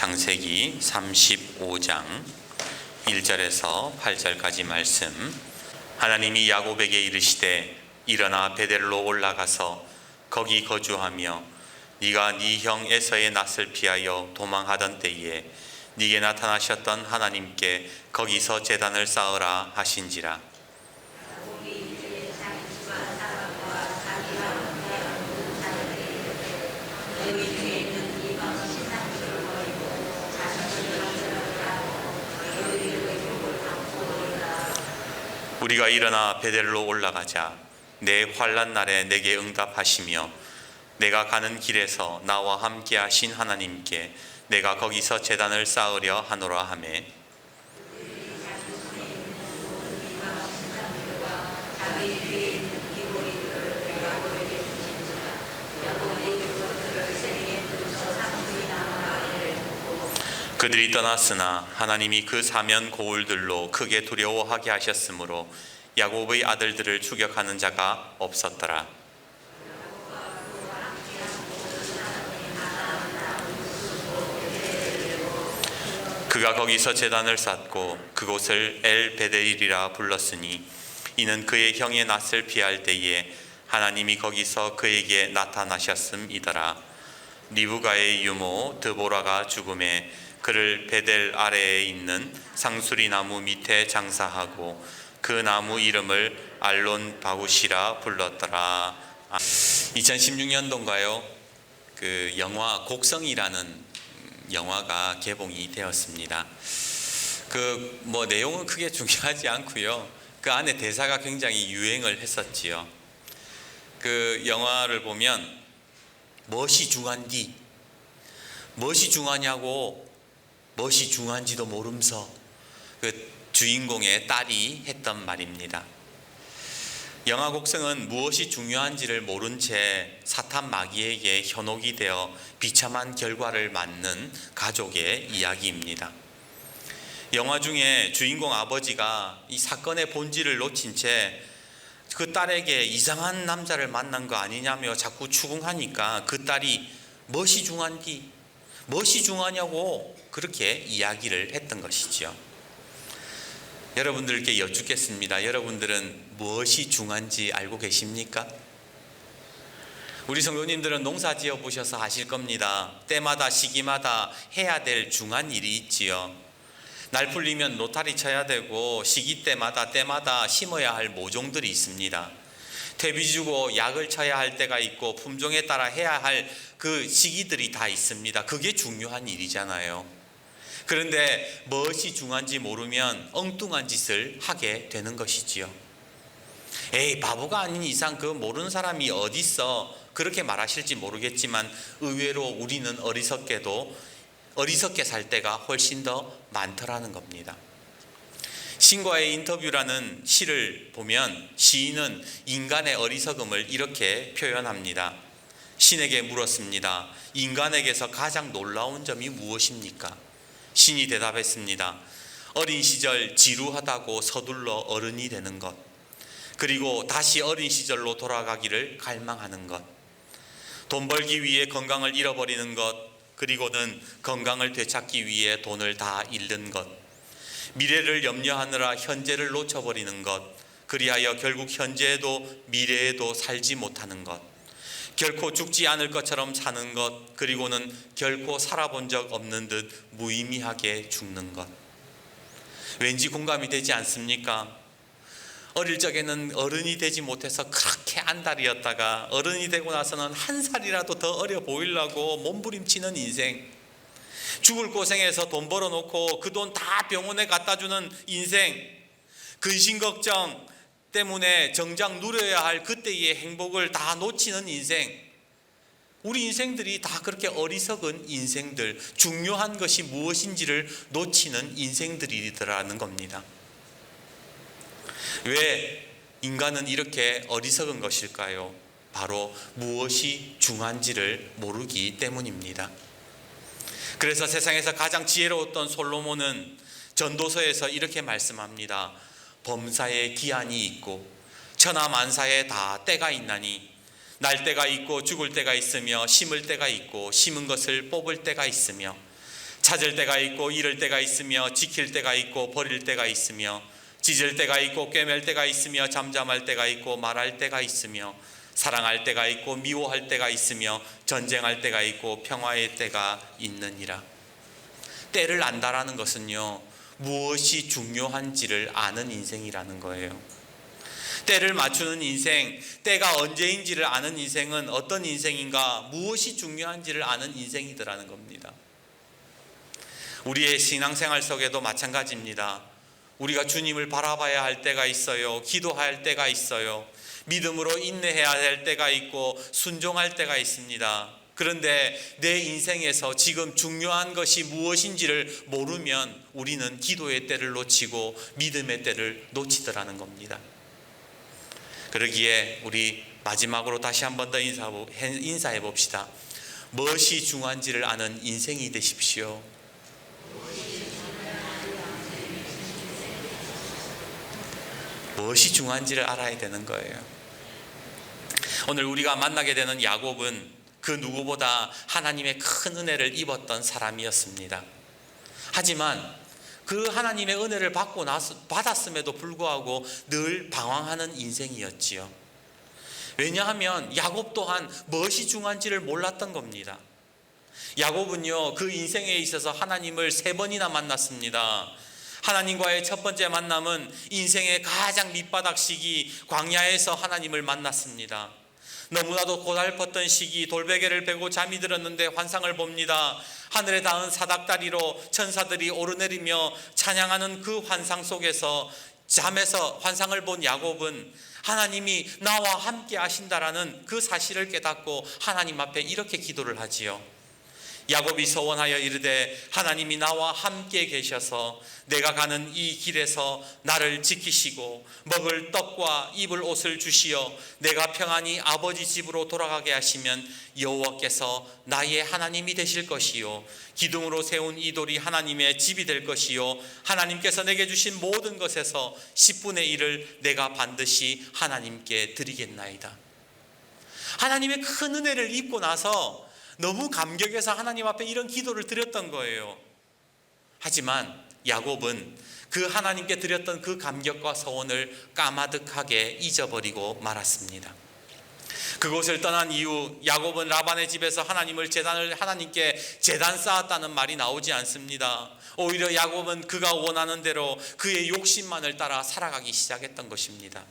창세기 35장 1절에서 8절까지 말씀. 하나님이 야곱에게 이르시되 일어나 베델로 올라가서 거기 거주하며 네가 네 형 에서의 낯을 피하여 도망하던 때에 네게 나타나셨던 하나님께 거기서 제단을 쌓으라 하신지라. 우리가 일어나 베델로 올라가자 내 환난 날에 내게 응답하시며 내가 가는 길에서 나와 함께 하신 하나님께 내가 거기서 제단을 쌓으려 하노라 하매, 그들이 떠났으나 하나님이 그 사면 고울들로 크게 두려워하게 하셨으므로 야곱의 아들들을 추격하는 자가 없었더라. 그가 거기서 제단을 쌓고 그곳을 엘 베델이라 불렀으니 이는 그의 형의 낯을 피할 때에 하나님이 거기서 그에게 나타나셨음이더라. 리브가의 유모 드보라가 죽음에 그를 베델 아래에 있는 상수리 나무 밑에 장사하고 그 나무 이름을 알론 바구시라 불렀더라. 2016년도인가요? 그 영화 곡성이라는 영화가 개봉이 되었습니다. 그 내용은 크게 중요하지 않고요. 그 안에 대사가 굉장히 유행을 했었지요. 그 영화를 보면 무엇이 중한디, 무엇이 중하냐고 무엇이 중한지도 모름서 그 주인공의 딸이 했던 말입니다. 영화 곡성은 무엇이 중요한지를 모른 채 사탄 마귀에게 현혹이 되어 비참한 결과를 맞는 가족의 이야기입니다. 영화 중에 주인공 아버지가 이 사건의 본질을 놓친 채 그 딸에게 이상한 남자를 만난 거 아니냐며 자꾸 추궁하니까 그 딸이 무엇이 중한디, 무엇이 중하냐고 그렇게 이야기를 했던 것이지요. 여러분들께 여쭙겠습니다. 여러분들은 무엇이 중한지 알고 계십니까? 우리 성도님들은 농사 지어 보셔서 아실 겁니다. 때마다 시기마다 해야 될 중한 일이 있지요. 날 풀리면 로타리 쳐야 되고 시기 때마다 심어야 할 모종들이 있습니다. 퇴비 주고 약을 쳐야 할 때가 있고 품종에 따라 해야 할 그 시기들이 다 있습니다. 그게 중요한 일이잖아요. 그런데 무엇이 중요한지 모르면 엉뚱한 짓을 하게 되는 것이지요. 에이, 바보가 아닌 이상 그 모르는 사람이 어디 있어, 그렇게 말하실지 모르겠지만 의외로 우리는 어리석게 살 때가 훨씬 더 많더라는 겁니다. 신과의 인터뷰라는 시를 보면 시인은 인간의 어리석음을 이렇게 표현합니다. 신에게 물었습니다. 인간에게서 가장 놀라운 점이 무엇입니까? 신이 대답했습니다. 어린 시절 지루하다고 서둘러 어른이 되는 것, 그리고 다시 어린 시절로 돌아가기를 갈망하는 것, 돈 벌기 위해 건강을 잃어버리는 것, 그리고는 건강을 되찾기 위해 돈을 다 잃는 것, 미래를 염려하느라 현재를 놓쳐버리는 것, 그리하여 결국 현재에도 미래에도 살지 못하는 것, 결코 죽지 않을 것처럼 사는 것, 그리고는 결코 살아본 적 없는 듯 무의미하게 죽는 것. 왠지 공감이 되지 않습니까? 어릴 적에는 어른이 되지 못해서 그렇게 안달이었다가 어른이 되고 나서는 한 살이라도 더 어려 보이려고 몸부림치는 인생, 죽을 고생해서 돈 벌어놓고 그 돈 다 병원에 갖다주는 인생, 근심 걱정 때문에 정작 누려야 할 그때의 행복을 다 놓치는 인생, 우리 인생들이 다 그렇게 어리석은 인생들, 중요한 것이 무엇인지를 놓치는 인생들이더라는 겁니다. 왜 인간은 이렇게 어리석은 것일까요? 바로 무엇이 중요한지를 모르기 때문입니다. 그래서 세상에서 가장 지혜로웠던 솔로몬은 전도서에서 이렇게 말씀합니다. 범사에 기한이 있고 천하만사에 다 때가 있나니 날 때가 있고 죽을 때가 있으며 심을 때가 있고 심은 것을 뽑을 때가 있으며 찾을 때가 있고 잃을 때가 있으며 지킬 때가 있고 버릴 때가 있으며 짖을 때가 있고 꿰맬 때가 있으며 잠잠할 때가 있고 말할 때가 있으며 사랑할 때가 있고 미워할 때가 있으며 전쟁할 때가 있고 평화의 때가 있느니라. 때를 안다라는 것은요, 무엇이 중요한지를 아는 인생이라는 거예요. 때를 맞추는 인생, 때가 언제인지를 아는 인생은 어떤 인생인가, 무엇이 중요한지를 아는 인생이더라는 겁니다. 우리의 신앙생활 속에도 마찬가지입니다. 우리가 주님을 바라봐야 할 때가 있어요. 기도할 때가 있어요. 믿음으로 인내해야 할 때가 있고 순종할 때가 있습니다. 그런데 내 인생에서 지금 중요한 것이 무엇인지를 모르면 우리는 기도의 때를 놓치고 믿음의 때를 놓치더라는 겁니다. 그러기에 우리 마지막으로 다시 한 번 더 인사해 봅시다. 무엇이 중요한지를 아는 인생이 되십시오. 무엇이 중요한지를 알아야 되는 거예요. 오늘 우리가 만나게 되는 야곱은 그 누구보다 하나님의 큰 은혜를 입었던 사람이었습니다. 하지만 그 하나님의 은혜를 받았음에도 불구하고 늘 방황하는 인생이었지요. 왜냐하면 야곱 또한 무엇이 중요한지를 몰랐던 겁니다. 야곱은요, 그 인생에 있어서 하나님을 3번이나 만났습니다. 하나님과의 첫 번째 만남은 인생의 가장 밑바닥 시기 광야에서 하나님을 만났습니다. 너무나도 고달팠던 시기, 돌베개를 베고 잠이 들었는데 환상을 봅니다. 하늘에 닿은 사닥다리로 천사들이 오르내리며 찬양하는 그 환상 속에서 잠에서 환상을 본 야곱은 하나님이 나와 함께 하신다라는 그 사실을 깨닫고 하나님 앞에 이렇게 기도를 하지요. 야곱이 서원하여 이르되 하나님이 나와 함께 계셔서 내가 가는 이 길에서 나를 지키시고 먹을 떡과 입을 옷을 주시어 내가 평안히 아버지 집으로 돌아가게 하시면 여호와께서 나의 하나님이 되실 것이요 기둥으로 세운 이 돌이 하나님의 집이 될 것이요 하나님께서 내게 주신 모든 것에서 10분의 1을 내가 반드시 하나님께 드리겠나이다. 하나님의 큰 은혜를 입고 나서 너무 감격해서 하나님 앞에 이런 기도를 드렸던 거예요. 하지만 야곱은 그 하나님께 드렸던 그 감격과 서원을 까마득하게 잊어버리고 말았습니다. 그곳을 떠난 이후 야곱은 라반의 집에서 하나님께 제단 쌓았다는 말이 나오지 않습니다. 오히려 야곱은 그가 원하는 대로 그의 욕심만을 따라 살아가기 시작했던 것입니다.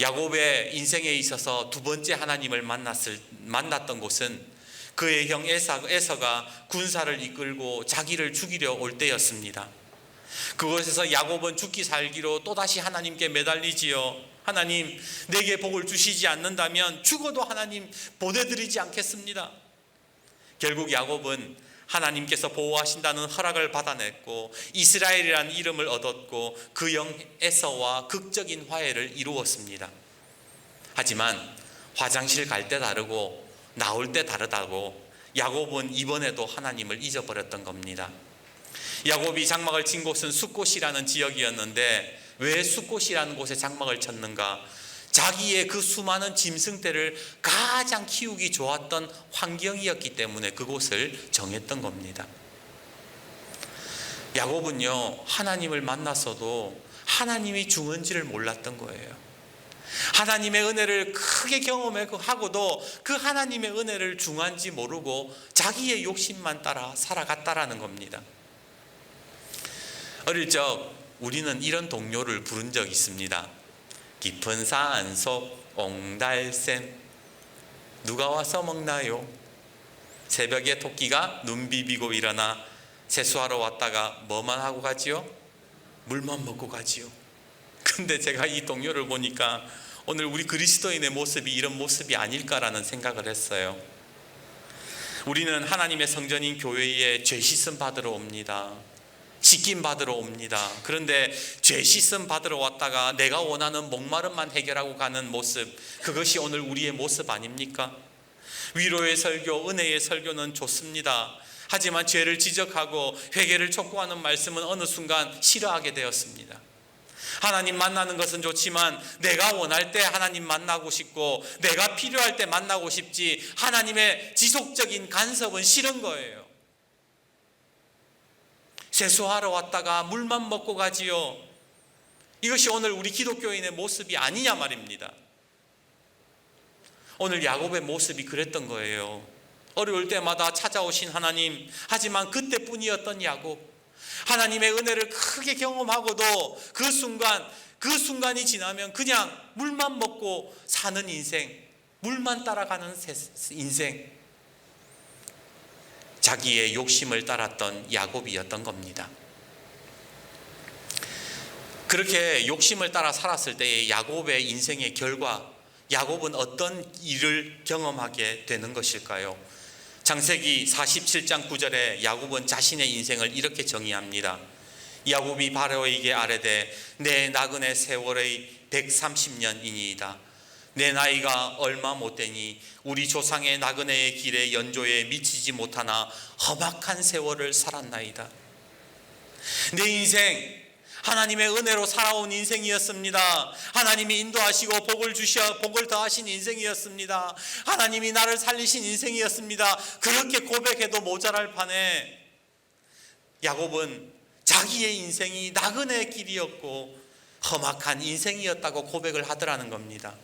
야곱의 인생에 있어서 두 번째 하나님을 만났던 곳은 그의 형 에서가 군사를 이끌고 자기를 죽이려 올 때였습니다. 그곳에서 야곱은 죽기 살기로 또다시 하나님께 매달리지요. 하나님, 내게 복을 주시지 않는다면 죽어도 하나님 보내드리지 않겠습니다. 결국 야곱은 하나님께서 보호하신다는 허락을 받아냈고 이스라엘이라는 이름을 얻었고 그 형 에서와 극적인 화해를 이루었습니다. 하지만 화장실 갈 때 다르고 나올 때 다르다고 야곱은 이번에도 하나님을 잊어버렸던 겁니다. 야곱이 장막을 친 곳은 숫곳이라는 지역이었는데 왜 숫곳이라는 곳에 장막을 쳤는가? 자기의 그 수많은 짐승들을 가장 키우기 좋았던 환경이었기 때문에 그곳을 정했던 겁니다. 야곱은요, 하나님을 만났어도 하나님이 중요한지를 몰랐던 거예요. 하나님의 은혜를 크게 경험하고도 그 하나님의 은혜를 중요한지 모르고 자기의 욕심만 따라 살아갔다라는 겁니다. 어릴 적 우리는 이런 동요를 부른 적이 있습니다. 깊은 산속 옹달샘 누가 와서 먹나요? 새벽에 토끼가 눈 비비고 일어나 세수하러 왔다가 뭐만 하고 가지요? 물만 먹고 가지요. 근데 제가 이 동요를 보니까 오늘 우리 그리스도인의 모습이 이런 모습이 아닐까라는 생각을 했어요. 우리는 하나님의 성전인 교회에 죄 씻음 받으러 옵니다. 씻김 받으러 옵니다. 그런데 죄 씻음 받으러 왔다가 내가 원하는 목마름만 해결하고 가는 모습, 그것이 오늘 우리의 모습 아닙니까? 위로의 설교, 은혜의 설교는 좋습니다. 하지만 죄를 지적하고 회개를 촉구하는 말씀은 어느 순간 싫어하게 되었습니다. 하나님 만나는 것은 좋지만 내가 원할 때 하나님 만나고 싶고 내가 필요할 때 만나고 싶지 하나님의 지속적인 간섭은 싫은 거예요. 세수하러 왔다가 물만 먹고 가지요. 이것이 오늘 우리 기독교인의 모습이 아니냐 말입니다. 오늘 야곱의 모습이 그랬던 거예요. 어려울 때마다 찾아오신 하나님, 하지만 그때뿐이었던 야곱. 하나님의 은혜를 크게 경험하고도 그 순간이 지나면 그냥 물만 먹고 사는 인생, 물만 따라가는 인생, 자기의 욕심을 따랐던 야곱이었던 겁니다. 그렇게 욕심을 따라 살았을 때의 야곱의 인생의 결과, 야곱은 어떤 일을 경험하게 되는 것일까요? 창세기 47장 9절에 야곱은 자신의 인생을 이렇게 정의합니다. 야곱이 바로에게 아뢰되 내 나그네 세월의 130년이니이다. 내 나이가 얼마 못되니 우리 조상의 나그네의 길에 연조에 미치지 못하나 험악한 세월을 살았나이다. 내 인생 하나님의 은혜로 살아온 인생이었습니다. 하나님이 인도하시고 복을 더하신 인생이었습니다. 하나님이 나를 살리신 인생이었습니다. 그렇게 고백해도 모자랄 판에 야곱은 자기의 인생이 나그네의 길이었고 험악한 인생이었다고 고백을 하더라는 겁니다.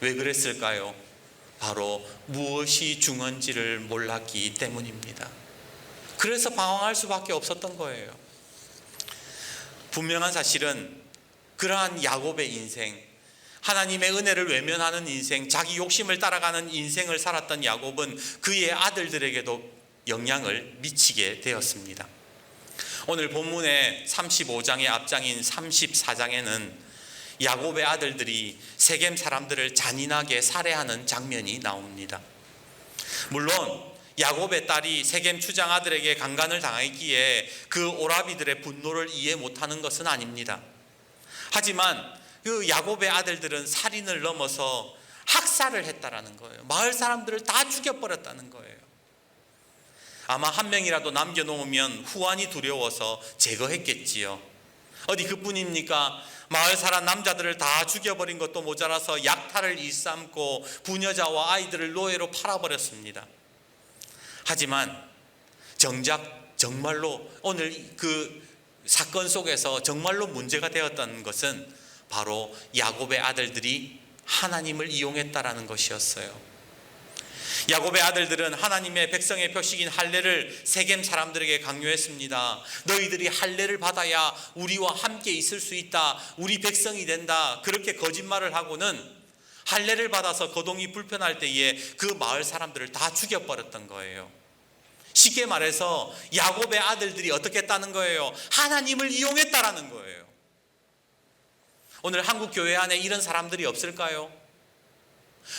왜 그랬을까요? 바로 무엇이 중요한지를 몰랐기 때문입니다. 그래서 방황할 수밖에 없었던 거예요. 분명한 사실은 그러한 야곱의 인생, 하나님의 은혜를 외면하는 인생, 자기 욕심을 따라가는 인생을 살았던 야곱은 그의 아들들에게도 영향을 미치게 되었습니다. 오늘 본문의 35장의 앞장인 34장에는 야곱의 아들들이 세겜 사람들을 잔인하게 살해하는 장면이 나옵니다. 물론 야곱의 딸이 세겜 추장 아들에게 강간을 당했기에 그 오라비들의 분노를 이해 못하는 것은 아닙니다. 하지만 그 야곱의 아들들은 살인을 넘어서 학살을 했다라는 거예요. 마을 사람들을 다 죽여버렸다는 거예요. 아마 한 명이라도 남겨놓으면 후환이 두려워서 제거했겠지요. 어디 그뿐입니까? 마을 사람 남자들을 다 죽여버린 것도 모자라서 약탈을 일삼고 부녀자와 아이들을 노예로 팔아버렸습니다. 하지만 정작 정말로 오늘 그 사건 속에서 정말로 문제가 되었던 것은 바로 야곱의 아들들이 하나님을 이용했다라는 것이었어요. 야곱의 아들들은 하나님의 백성의 표식인 할례를 세겜 사람들에게 강요했습니다. 너희들이 할례를 받아야 우리와 함께 있을 수 있다. 우리 백성이 된다. 그렇게 거짓말을 하고는 할례를 받아서 거동이 불편할 때에 그 마을 사람들을 다 죽여버렸던 거예요. 쉽게 말해서 야곱의 아들들이 어떻게 했다는 거예요? 하나님을 이용했다라는 거예요. 오늘 한국 교회 안에 이런 사람들이 없을까요?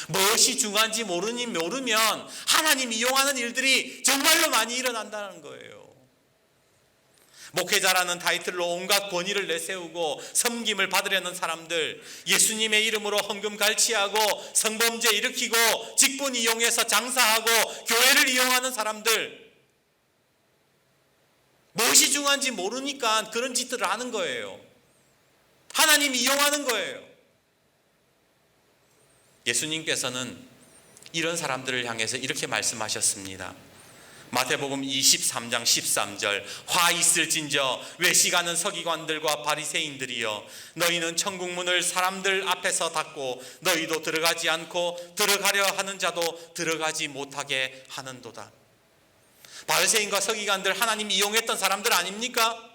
무엇이 중요한지 모르면 하나님 이용하는 일들이 정말로 많이 일어난다는 거예요. 목회자라는 타이틀로 온갖 권위를 내세우고 섬김을 받으려는 사람들, 예수님의 이름으로 헌금 갈취하고 성범죄 일으키고 직분 이용해서 장사하고 교회를 이용하는 사람들, 무엇이 중요한지 모르니까 그런 짓들을 하는 거예요. 하나님이 이용하는 거예요. 예수님께서는 이런 사람들을 향해서 이렇게 말씀하셨습니다. 마태복음 23장 13절 화 있을진저 외식하는 서기관들과 바리새인들이여 너희는 천국 문을 사람들 앞에서 닫고 너희도 들어가지 않고 들어가려 하는 자도 들어가지 못하게 하는도다. 바리새인과 서기관들 하나님 이용했던 사람들 아닙니까?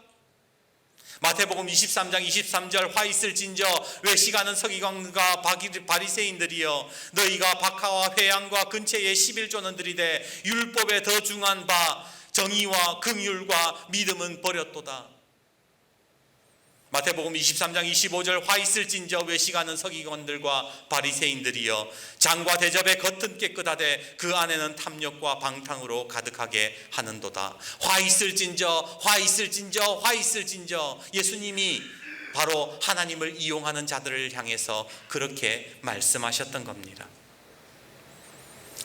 마태복음 23장 23절 화 있을진저 외식하는 서기관과 바리새인들이여 너희가 박하와 회양과 근처에 11조는 들이되 율법에 더 중한 바 정의와 긍휼과 믿음은 버렸도다. 마태복음 23장 25절 화 있을진저 외식하는 서기관들과 바리새인들이여 장과 대접의 겉은 깨끗하되 그 안에는 탐욕과 방탕으로 가득하게 하는도다. 화 있을진저 화 있을진저 화 있을진저. 예수님이 바로 하나님을 이용하는 자들을 향해서 그렇게 말씀하셨던 겁니다.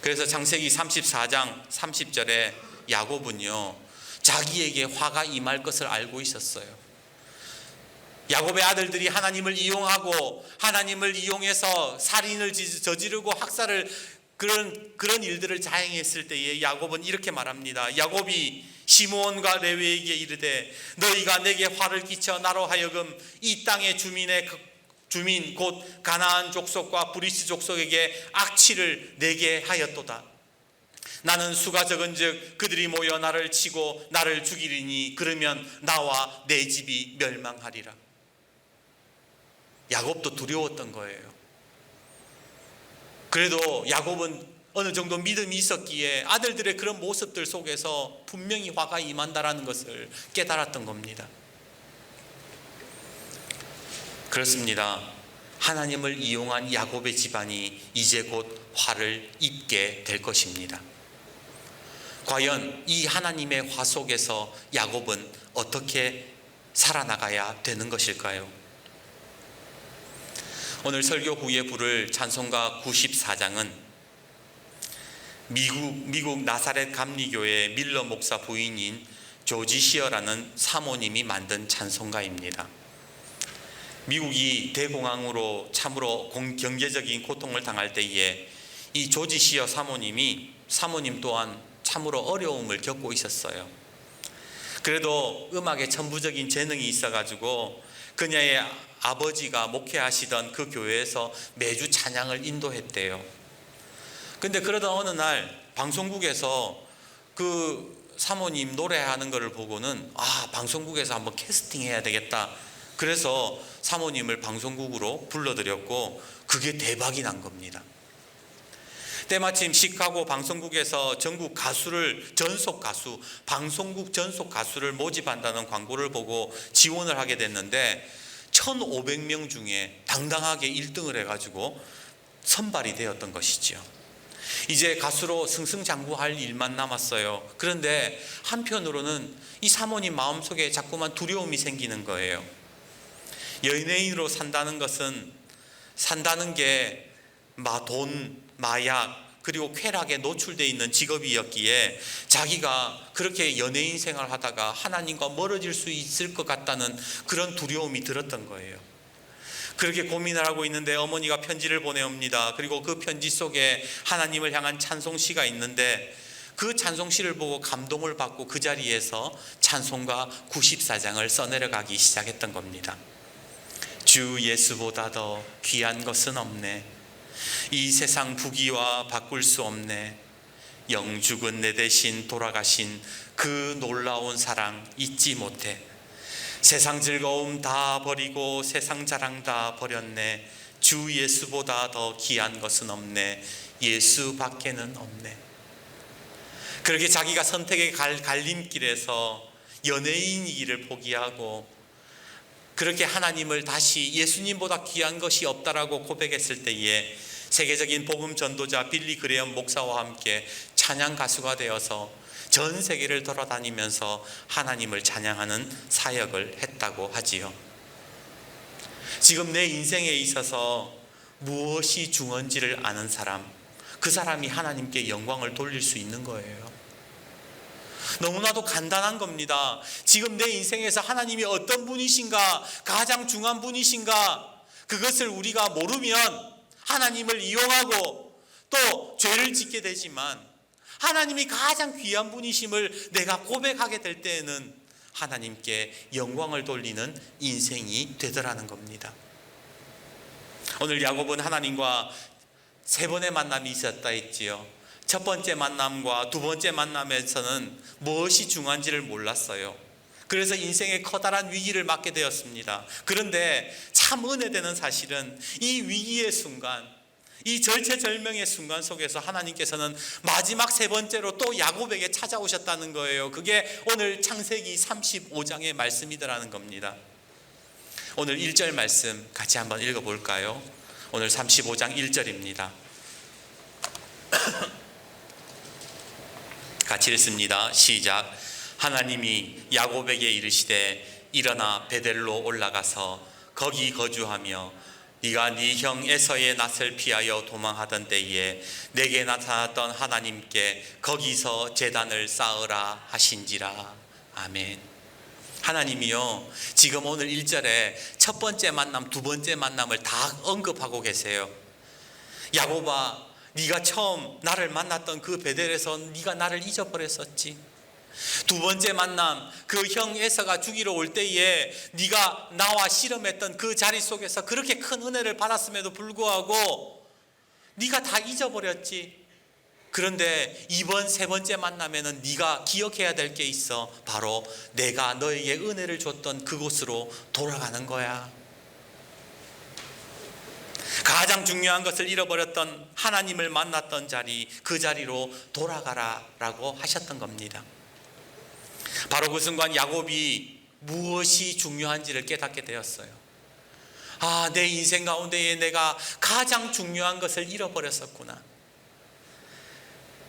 그래서 창세기 34장 30절에 야곱은요 자기에게 화가 임할 것을 알고 있었어요. 야곱의 아들들이 하나님을 이용하고 하나님을 이용해서 살인을 저지르고 학살을 그런 일들을 자행했을 때에 야곱은 이렇게 말합니다. 야곱이 시므온과 레위에게 이르되 너희가 내게 화를 끼쳐 나로 하여금 이 땅의 주민 곧 가나안 족속과 브리스 족속에게 악취를 내게 하였도다. 나는 수가 적은즉 그들이 모여 나를 치고 나를 죽이리니 그러면 나와 내 집이 멸망하리라. 야곱도 두려웠던 거예요. 그래도 야곱은 어느 정도 믿음이 있었기에 아들들의 그런 모습들 속에서 분명히 화가 임한다라는 것을 깨달았던 겁니다. 그렇습니다. 하나님을 이용한 야곱의 집안이 이제 곧 화를 입게 될 것입니다. 과연 이 하나님의 화 속에서 야곱은 어떻게 살아나가야 되는 것일까요? 오늘 설교 후에 부를 찬송가 94장은 미국 나사렛 감리교회 밀러 목사 부인인 조지 시어라는 사모님이 만든 찬송가입니다. 미국이 대공황으로 참으로 경제적인 고통을 당할 때에 이 조지 시어 사모님 또한 참으로 어려움을 겪고 있었어요. 그래도 음악에 천부적인 재능이 있어가지고 그녀의 아버지가 목회하시던 그 교회에서 매주 찬양을 인도했대요. 근데 그러다 어느 날 방송국에서 그 사모님 노래하는 것을 보고는 방송국에서 한번 캐스팅해야 되겠다. 그래서 사모님을 방송국으로 불러들였고 그게 대박이 난 겁니다. 때마침 시카고 방송국에서 전국 방송국 전속 가수를 모집한다는 광고를 보고 지원을 하게 됐는데 1,500명 중에 당당하게 1등을 해가지고 선발이 되었던 것이죠. 이제 가수로 승승장구할 일만 남았어요. 그런데 한편으로는 이 사모님 마음속에 자꾸만 두려움이 생기는 거예요. 연예인으로 산다는 게 돈, 마약 그리고 쾌락에 노출되어 있는 직업이었기에 자기가 그렇게 연예인 생활하다가 하나님과 멀어질 수 있을 것 같다는 그런 두려움이 들었던 거예요. 그렇게 고민을 하고 있는데 어머니가 편지를 보내옵니다. 그리고 그 편지 속에 하나님을 향한 찬송시가 있는데 그 찬송시를 보고 감동을 받고 그 자리에서 찬송가 94장을 써내려가기 시작했던 겁니다. 주 예수보다 더 귀한 것은 없네. 이 세상 부귀와 바꿀 수 없네. 영죽은 내 대신 돌아가신 그 놀라운 사랑 잊지 못해. 세상 즐거움 다 버리고 세상 자랑 다 버렸네. 주 예수보다 더 귀한 것은 없네. 예수밖에는 없네. 그렇게 자기가 선택의 갈림길에서 연예인이기를 포기하고 그렇게 하나님을 다시 예수님보다 귀한 것이 없다라고 고백했을 때에 세계적인 복음 전도자 빌리 그레엄 목사와 함께 찬양 가수가 되어서 전 세계를 돌아다니면서 하나님을 찬양하는 사역을 했다고 하지요. 지금 내 인생에 있어서 무엇이 중요한지를 아는 사람, 그 사람이 하나님께 영광을 돌릴 수 있는 거예요. 너무나도 간단한 겁니다. 지금 내 인생에서 하나님이 어떤 분이신가, 가장 중요한 분이신가, 그것을 우리가 모르면 하나님을 이용하고 또 죄를 짓게 되지만 하나님이 가장 귀한 분이심을 내가 고백하게 될 때에는 하나님께 영광을 돌리는 인생이 되더라는 겁니다. 오늘 야곱은 하나님과 3번의 만남이 있었다 했지요. 첫 번째 만남과 두 번째 만남에서는 무엇이 중요한지를 몰랐어요. 그래서 인생의 커다란 위기를 맞게 되었습니다. 그런데 참 은혜되는 사실은 이 위기의 순간, 이 절체절명의 순간 속에서 하나님께서는 마지막 3번째로 또 야곱에게 찾아오셨다는 거예요. 그게 오늘 창세기 35장의 말씀이더라는 겁니다. 오늘 1절 말씀 같이 한번 읽어볼까요? 오늘 35장 1절입니다. 같이 읽습니다. 시작. 하나님이 야곱에게 이르시되 일어나 베델로 올라가서 거기 거주하며 네가 네 형 에서의 낯을 피하여 도망하던 때에 내게 나타났던 하나님께 거기서 제단을 쌓으라 하신지라. 아멘. 하나님이요, 지금 오늘 1절에 첫 번째 만남, 두 번째 만남을 다 언급하고 계세요. 야곱아, 네가 처음 나를 만났던 그 베델에서 네가 나를 잊어버렸었지. 두 번째 만남, 그 형 에서가 죽이러 올 때에 네가 나와 씨름했던 그 자리 속에서 그렇게 큰 은혜를 받았음에도 불구하고 네가 다 잊어버렸지. 그런데 이번 세 번째 만남에는 네가 기억해야 될 게 있어. 바로 내가 너에게 은혜를 줬던 그곳으로 돌아가는 거야. 가장 중요한 것을 잃어버렸던 하나님을 만났던 자리, 그 자리로 돌아가라 라고 하셨던 겁니다. 바로 그 순간 야곱이 무엇이 중요한지를 깨닫게 되었어요. 내 인생 가운데에 내가 가장 중요한 것을 잃어버렸었구나.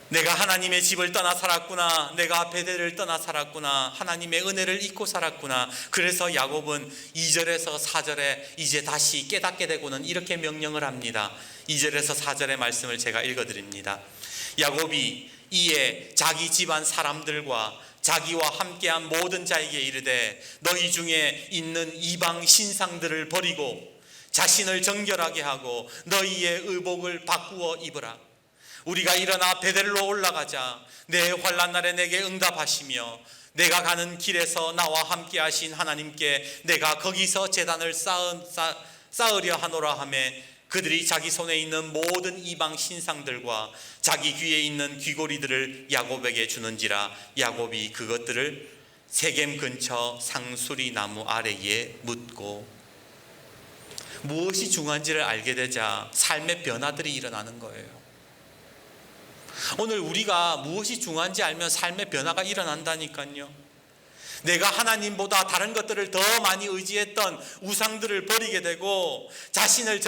내가 하나님의 집을 떠나 살았구나. 내가 베델을 떠나 살았구나. 하나님의 은혜를 잊고 살았구나. 그래서 야곱은 2절에서 4절에 이제 다시 깨닫게 되고는 이렇게 명령을 합니다. 2절에서 4절의 말씀을 제가 읽어드립니다. 야곱이 이에 자기 집안 사람들과 자기와 함께한 모든 자에게 이르되 너희 중에 있는 이방 신상들을 버리고 자신을 정결하게 하고 너희의 의복을 바꾸어 입으라. 우리가 일어나 베델로 올라가자. 내 환난 날에 내게 응답하시며 내가 가는 길에서 나와 함께 하신 하나님께 내가 거기서 제단을 쌓으려 하노라 하매 그들이 자기 손에 있는 모든 이방 신상들과 자기 귀에 있는 귀고리들을 야곱에게 주는지라. 야곱이 그것들을 세겜 근처 상수리 나무 아래에 묻고. 무엇이 중요한지를 알게 되자 삶의 변화들이 일어나는 거예요. 오늘 우리가 무엇이 중요한지 알면 삶의 변화가 일어난다니까요. 내가 하나님보다 다른 것들을 더 많이 의지했던 우상들을 버리게 되고 자신을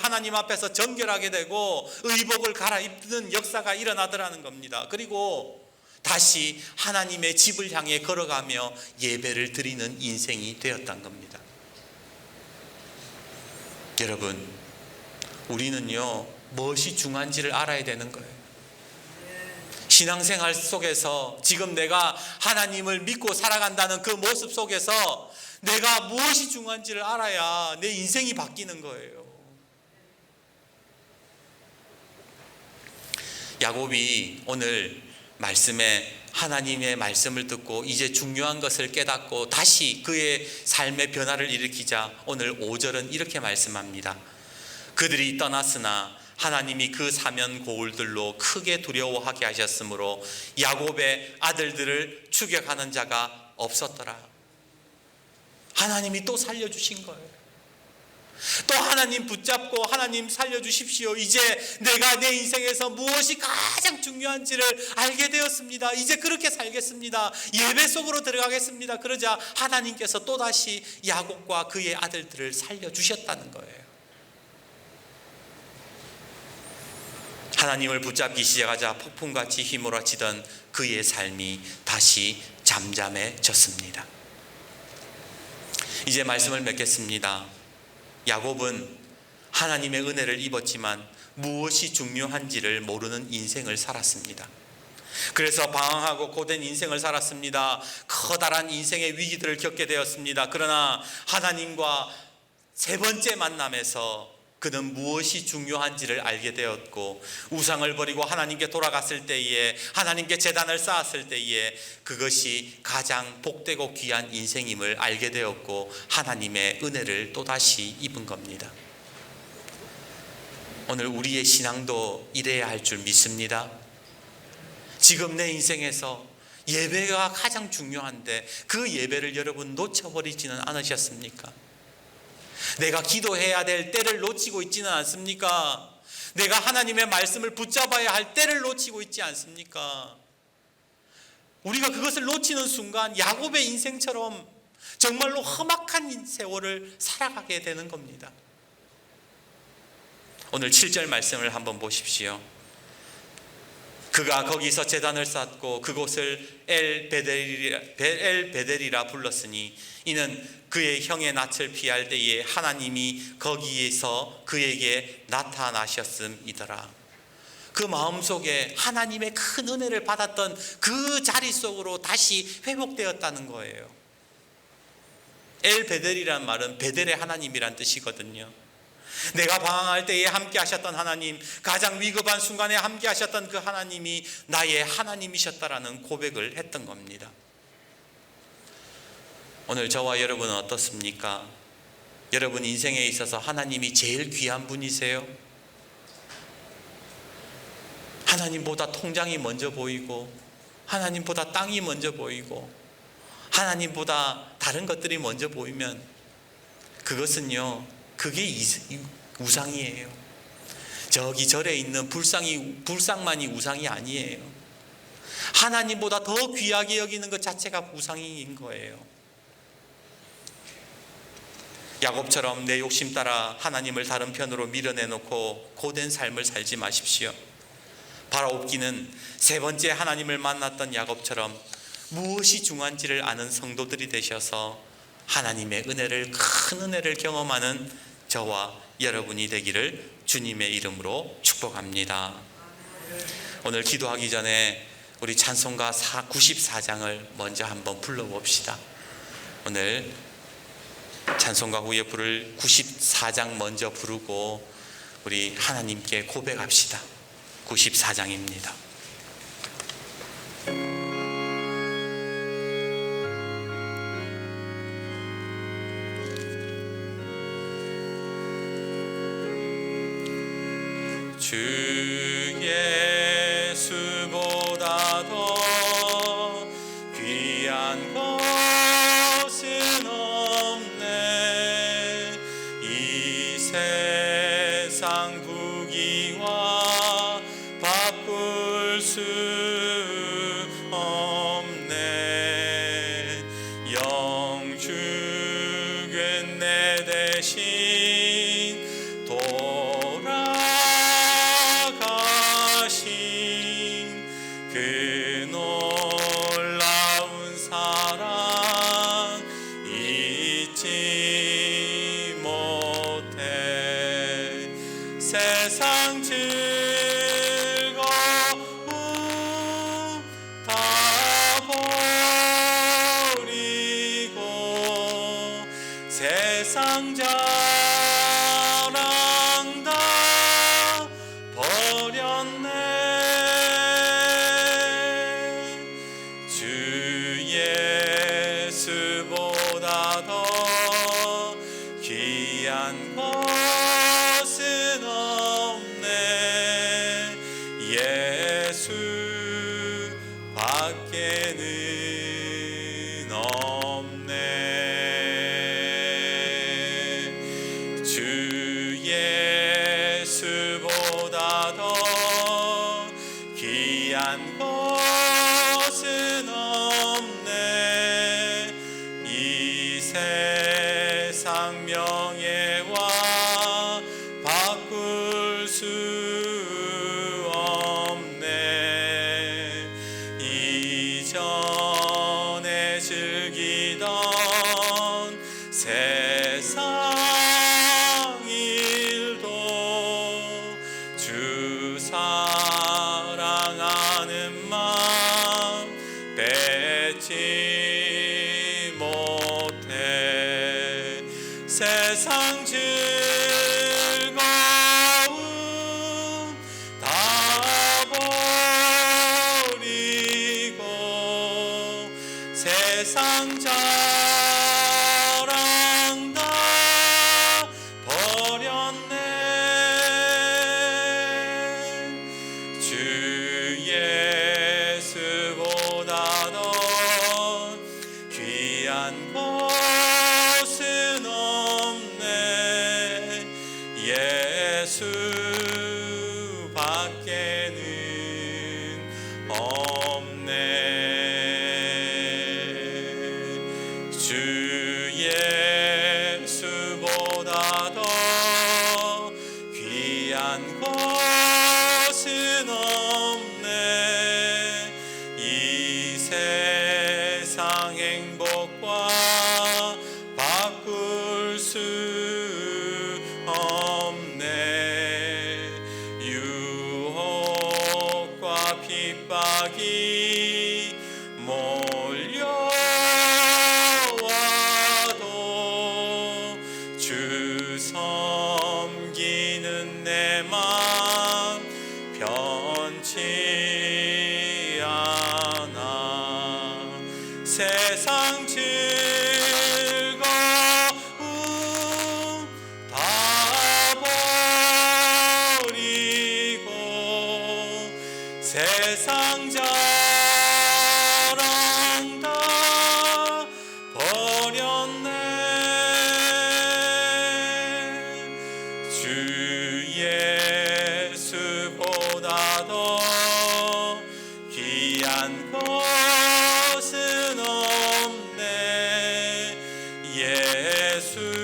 하나님 앞에서 정결하게 되고 의복을 갈아입는 역사가 일어나더라는 겁니다. 그리고 다시 하나님의 집을 향해 걸어가며 예배를 드리는 인생이 되었던 겁니다. 여러분, 우리는요 무엇이 중요한지를 알아야 되는 거예요. 신앙생활 속에서 지금 내가 하나님을 믿고 살아간다는 그 모습 속에서 내가 무엇이 중요한지를 알아야 내 인생이 바뀌는 거예요. 야곱이 오늘 말씀에 하나님의 말씀을 듣고 이제 중요한 것을 깨닫고 다시 그의 삶의 변화를 일으키자 오늘 5절은 이렇게 말씀합니다. 그들이 떠났으나 하나님이 그 사면 고울들로 크게 두려워하게 하셨으므로 야곱의 아들들을 추격하는 자가 없었더라. 하나님이 또 살려주신 거예요. 또 하나님 붙잡고 하나님 살려주십시오. 이제 내가 내 인생에서 무엇이 가장 중요한지를 알게 되었습니다. 이제 그렇게 살겠습니다. 예배 속으로 들어가겠습니다. 그러자 하나님께서 또다시 야곱과 그의 아들들을 살려주셨다는 거예요. 하나님을 붙잡기 시작하자 폭풍같이 휘몰아치던 그의 삶이 다시 잠잠해졌습니다. 이제 말씀을 맺겠습니다. 야곱은 하나님의 은혜를 입었지만 무엇이 중요한지를 모르는 인생을 살았습니다. 그래서 방황하고 고된 인생을 살았습니다. 커다란 인생의 위기들을 겪게 되었습니다. 그러나 하나님과 세 번째 만남에서 그는 무엇이 중요한지를 알게 되었고 우상을 버리고 하나님께 돌아갔을 때에 하나님께 제단을 쌓았을 때에 그것이 가장 복되고 귀한 인생임을 알게 되었고 하나님의 은혜를 또다시 입은 겁니다. 오늘 우리의 신앙도 이래야 할 줄 믿습니다. 지금 내 인생에서 예배가 가장 중요한데 그 예배를 여러분 놓쳐버리지는 않으셨습니까? 내가 기도해야 될 때를 놓치고 있지는 않습니까? 내가 하나님의 말씀을 붙잡아야 할 때를 놓치고 있지 않습니까? 우리가 그것을 놓치는 순간 야곱의 인생처럼 정말로 험악한 세월을 살아가게 되는 겁니다. 오늘 7절 말씀을 한번 보십시오. 그가 거기서 제단을 쌓고 그곳을 엘베델이라 불렀으니 이는 그의 형의 낯을 피할 때에 하나님이 거기에서 그에게 나타나셨음이더라. 그 마음속에 하나님의 큰 은혜를 받았던 그 자리 속으로 다시 회복되었다는 거예요. 엘베델이란 말은 베델의 하나님이란 뜻이거든요. 내가 방황할 때에 함께 하셨던 하나님, 가장 위급한 순간에 함께 하셨던 그 하나님이 나의 하나님이셨다라는 고백을 했던 겁니다. 오늘 저와 여러분은 어떻습니까? 여러분 인생에 있어서 하나님이 제일 귀한 분이세요? 하나님보다 통장이 먼저 보이고, 하나님보다 땅이 먼저 보이고, 하나님보다 다른 것들이 먼저 보이면 그것은요, 그게 우상이에요. 저기 절에 있는 불상만이 우상이 아니에요. 하나님보다 더 귀하게 여기는 것 자체가 우상인 거예요. 야곱처럼 내 욕심 따라 하나님을 다른 편으로 밀어내놓고 고된 삶을 살지 마십시오. 바라옵기는 세 번째 하나님을 만났던 야곱처럼 무엇이 중요한지를 아는 성도들이 되셔서 하나님의 은혜를, 큰 은혜를 경험하는 저와 여러분이 되기를 주님의 이름으로 축복합니다. 오늘 기도하기 전에 우리 찬송가 94장을 먼저 한번 불러봅시다. 오늘 찬송가 후에 부를 94장 먼저 부르고 우리 하나님께 고백합시다. 94장입니다. 주 예수보다 더 귀한 것은 없네. 이 세상 부귀와 바꿀 수 없네. 영죽은 내 대신 그 놀라운 사랑 잊지 못해. 세상 즐거움 다 버리고 세상 자랑 다 버렸네. 예수보다 더 귀한 것은 없네. 예수 밖에는 없네. 주 예수보다 더 귀한 것은 없네. 이 세상 명예와 바꿀 수 없네. 이전에 즐기던 세상 일도 주 사랑하는 마음 뺏지 못해. 세상 즐거움 다 버리고 세상 자랑 다 버렸네. 주 예수보다 더 귀한 것은 없네. 예수 밖에는 없네. 주 예수보다 더 귀한 것은 없네. 이 세상 행복과 바꿀 수 없네. 유혹과 핍박이 몰려와도 주 섬기 원치 않아. 세상 즐거움 다 버리고 세상 자랑 다 버렸네. 주 예수보다 더 귀한 것은 없네. 예수밖에